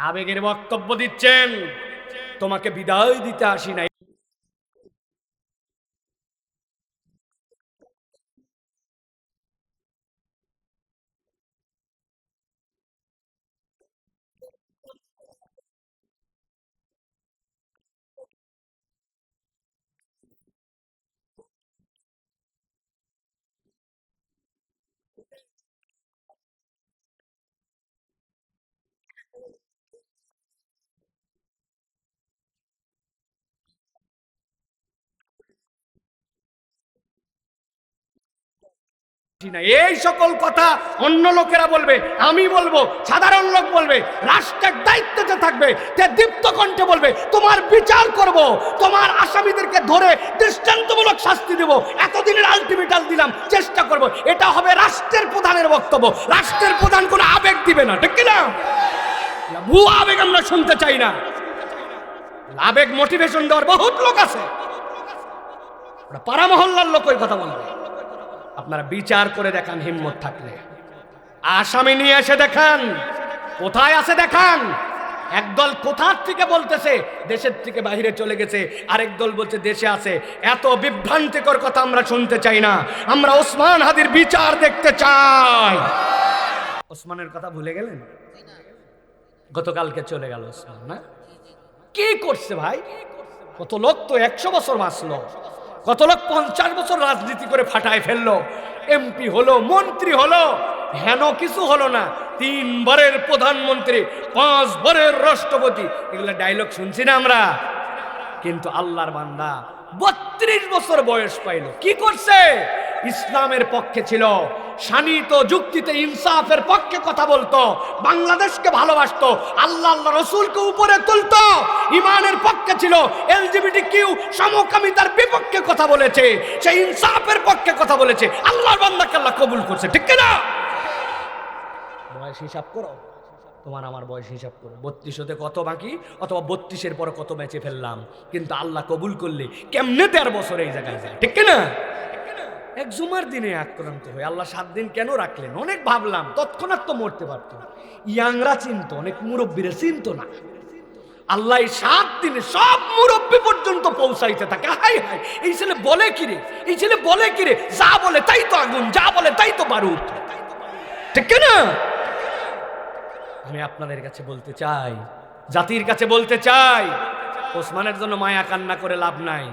আবেগের বক্তব্য দিচ্ছেন, তোমাকে বিদায় দিতে আসি নাই। এই সকল কথা অন্য লোকেরা বলবে, আমি বলবো, সাধারণ লোক বলবে, রাষ্ট্রের দায়িত্বে থাকবে তে দীপ্ত কণ্ঠে বলবে, তোমার বিচার করব, তোমার আসামিদেরকে ধরে দৃষ্টান্তমূলক শাস্তি দেব, এতদিনের আলটিমেটাম দিলাম, চেষ্টা করব। এটা হবে রাষ্ট্রের প্রধানের বক্তব্য। রাষ্ট্রের প্রধান কোনো আবেগ দিবে না, ঠিক কিনা? ভুয়া আবেগ আমরা শুনতে চাই না। আবেগ মোটিভেশন দেওয়ার বহুত লোক আছে, পাড়া মহল্লার লোক ওই কথা বলবে। আপনারা বিচার করে দেখান, হিম্মত থাকলে আসামি নিয়ে এসে দেখান, কোথায় আছে দেখান। একদল কোথার থেকে বলতেছে দেশের থেকে বাইরে চলে গেছে, আরেক দল বলছে দেশে আছে। এত বিভ্রান্তিকর কথা আমরা শুনতে চাই না। আমরা ওসমান হাদির বিচার দেখতে চাই। ওসমানের কথা ভুলে গেলেন? গতকালকে চলে গেল ওসমান, না? কি করছে ভাই? কত লোক তো 100 বছর বাঁচলো, কত লোক 50 বছর রাজনীতি করে ফাটায় ফেললো, এমপি হলো, মন্ত্রী হলো, হেন কিছু হলো না। 3 বারের প্রধানমন্ত্রী, 5 বারের রাষ্ট্রপতি, এগুলো ডায়লগ শুনছি না আমরা। কিন্তু আল্লাহর বান্দা 32 বছর বয়স পাইল, কি করছে? ইসলামের পক্ষে ছিল, শানিত যুক্তিতে ইনসাফের পক্ষে কথা বলতো, বাংলাদেশকে ভালোবাসতো, আল্লাহ আল্লাহ রসুলকে উপরে তুলতো, ইমানের পক্ষে ছিল, LGBTQ সমকামিতার বিপক্ষে কথা বলেছে, সে ইনসাফের পক্ষে কথা বলেছে। আল্লাহর বান্দাকে আল্লাহ কবুল করছে, ঠিক না? বয়স হিসাব করো, তোমার আমার বয়স হিসাব করো, 32 হতে কত বাকি, অথবা 32-এর পরে কত বেঁচে ফেললাম। কিন্তু আল্লাহ কবুল করলে কেমনে 13 বছর এই জায়গায় যায়, ঠিক না? এক জুমার দিনে আক্রান্ত হয়ে আল্লাহ 7 দিন কেন রাখলেন? অনেক ভাবলাম, তৎক্ষণাৎ তো মরতে পারত। ইয়াংরা চিনত, অনেক মুরব্বীরা চিনত না। আল্লাহ 7 দিনে সব মুরব্বী পর্যন্ত পৌঁছাইতে থাকে। হাই হাই, এই ছেলে বলে কিরে, এই ছেলে বলে কিরে, যা বলে তাই তো আগুন, যা বলে তাই তো বারুদ, ঠিক না? আমি আপনাদের কাছে বলতে চাই, জাতির কাছে বলতে চাই, ওসমানের জন্য মায়া কান্না করে লাভ নাই।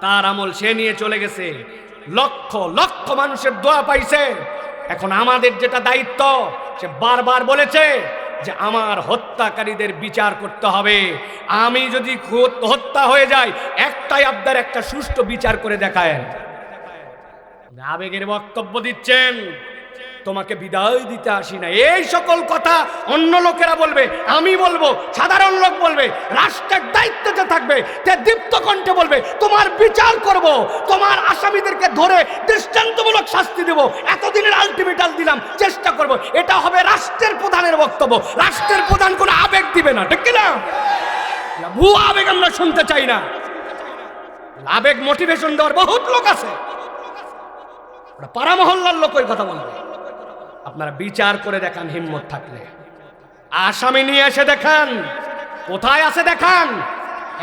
তার আমল সে নিয়ে চলে গেছে, লক্ষ লক্ষ মানুষের দোয়া পাইছে। এখন আমাদের যেটা দায়িত্ব, সে বারবার বলেছে যে আমার হত্যাকারীদের বিচার করতে হবে। আমি যদি হত্যা হয়ে যায়, একটাই আবদার, একটা সুষ্ঠু বিচার করে দেখায়। আবেগের বক্তব্য দিচ্ছেন, তোমাকে বিদায় দিতে আসি না। এই সকল কথা অন্য লোকেরা বলবে, আমি বলবো, সাধারণ লোক বলবে, রাষ্ট্রের দায়িত্বে থাকবে তে দীপ্ত কণ্ঠে বলবে, তোমার বিচার করব, তোমার আসামিদেরকে ধরে দৃষ্টান্তমূলক শাস্তি দেব, এতদিনের আলটিমেটাম দিলাম, চেষ্টা করব। এটা হবে রাষ্ট্রের প্রধানের বক্তব্য। রাষ্ট্রের প্রধান কোনো আবেগ দিবে না, ঠিক না? ভুয়া আবেগ আমরা শুনতে চাই না। আবেগ মোটিভেশন দেওয়ার বহুত লোক আছে, পাড়া মহল্লার লোক ওই কথা বলবে। আপনারা বিচার করে দেখান, হিম্মত থাকলে আসামি নিয়ে এসে দেখান, কোথায় আছে দেখান।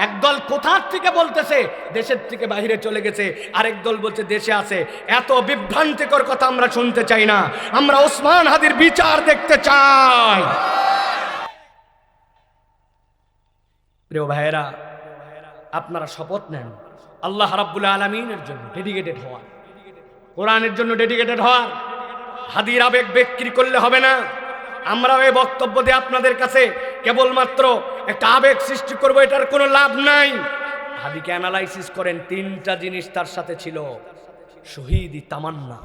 একদল কোথার থেকে বলতেছে দেশের থেকে বাইরে চলে গেছে, আরেক দল বলছে দেশে আছে। এত বিভ্রান্তিকর কথা আমরা শুনতে চাই না। আমরা ওসমান হাদির বিচার দেখতে চাই। প্রিয় ভাইয়েরা, আপনারা শপথ নেন আল্লাহ রাব্বুল আলামিনের জন্য ডেডিকেটেড হওয়ার, কোরআনের জন্য ডেডিকেটেড হওয়ার। হাদির আবেগ বিক্রি করলে হবে না। আমরা এই বক্তব্য দিয়ে আপনাদের কাছে কেবলমাত্র একটা আবেগ সৃষ্টি করবো, এটার কোনো লাভ নাই। হাদিকে অ্যানালাইসিস করেন, 3টা জিনিস তার সাথে ছিল। শহীদি তামান্না,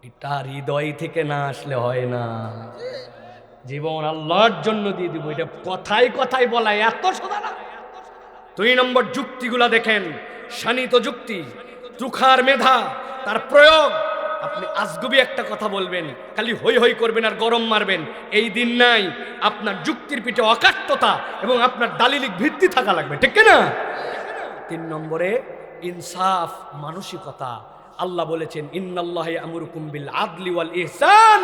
এটা হৃদয় থেকে না আসলে হয় না। জীবন আল্লাহর জন্য দিয়ে দিব, এটা কথায় কথায় বলা এত সোজা না। 2 নম্বর যুক্তিগুলা দেখেন, শানিত যুক্তি, তুখার মেধা, তার প্রয়োগ। আপনি আজগুবি একটা কথা বলবেন, খালি হই হই করবেন আর গরম মারবেন, এই দিন নাই। আপনার যুক্তির পিঠে অকাট্যতা এবং আপনার দালিলিক ভিত্তি থাকা লাগবে, ঠিক না? 3 নম্বরে ইনসাফ, মানসিকতা। আল্লাহ বলেছেন, ইন্নাল্লাহা ইয়ামুরুকুম বিল আদলি ওয়াল ইহসান।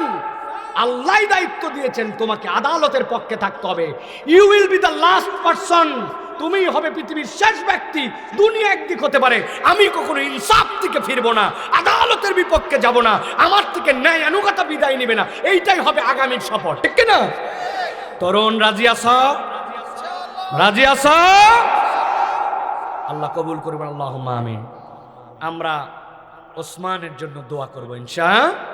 আল্লাহ দায়িত্ব দিয়েছেন তোমাকে আদালতের পক্ষে থাকতে হবে। You will be the last person, তুমি হবে পৃথিবীর শেষ ব্যক্তি। দুনিয়া একদিক হতে পারে, আমি কখনো ইনসাফ থেকে ফিরবো না, আদালতের বিপক্ষে যাব না, আমার থেকে ন্যায় আনুগতা বিদায় নেবে না, এইটাই হবে আগামীর শপথ, ঠিক না? তরুণ রাজি আছো? রাজি আছো? আল্লাহ কবুল করবেন, আল্লাহুম্মা আমিন। আমরা ওসমানের জন্য দোয়া করবো ইনশাআল্লাহ।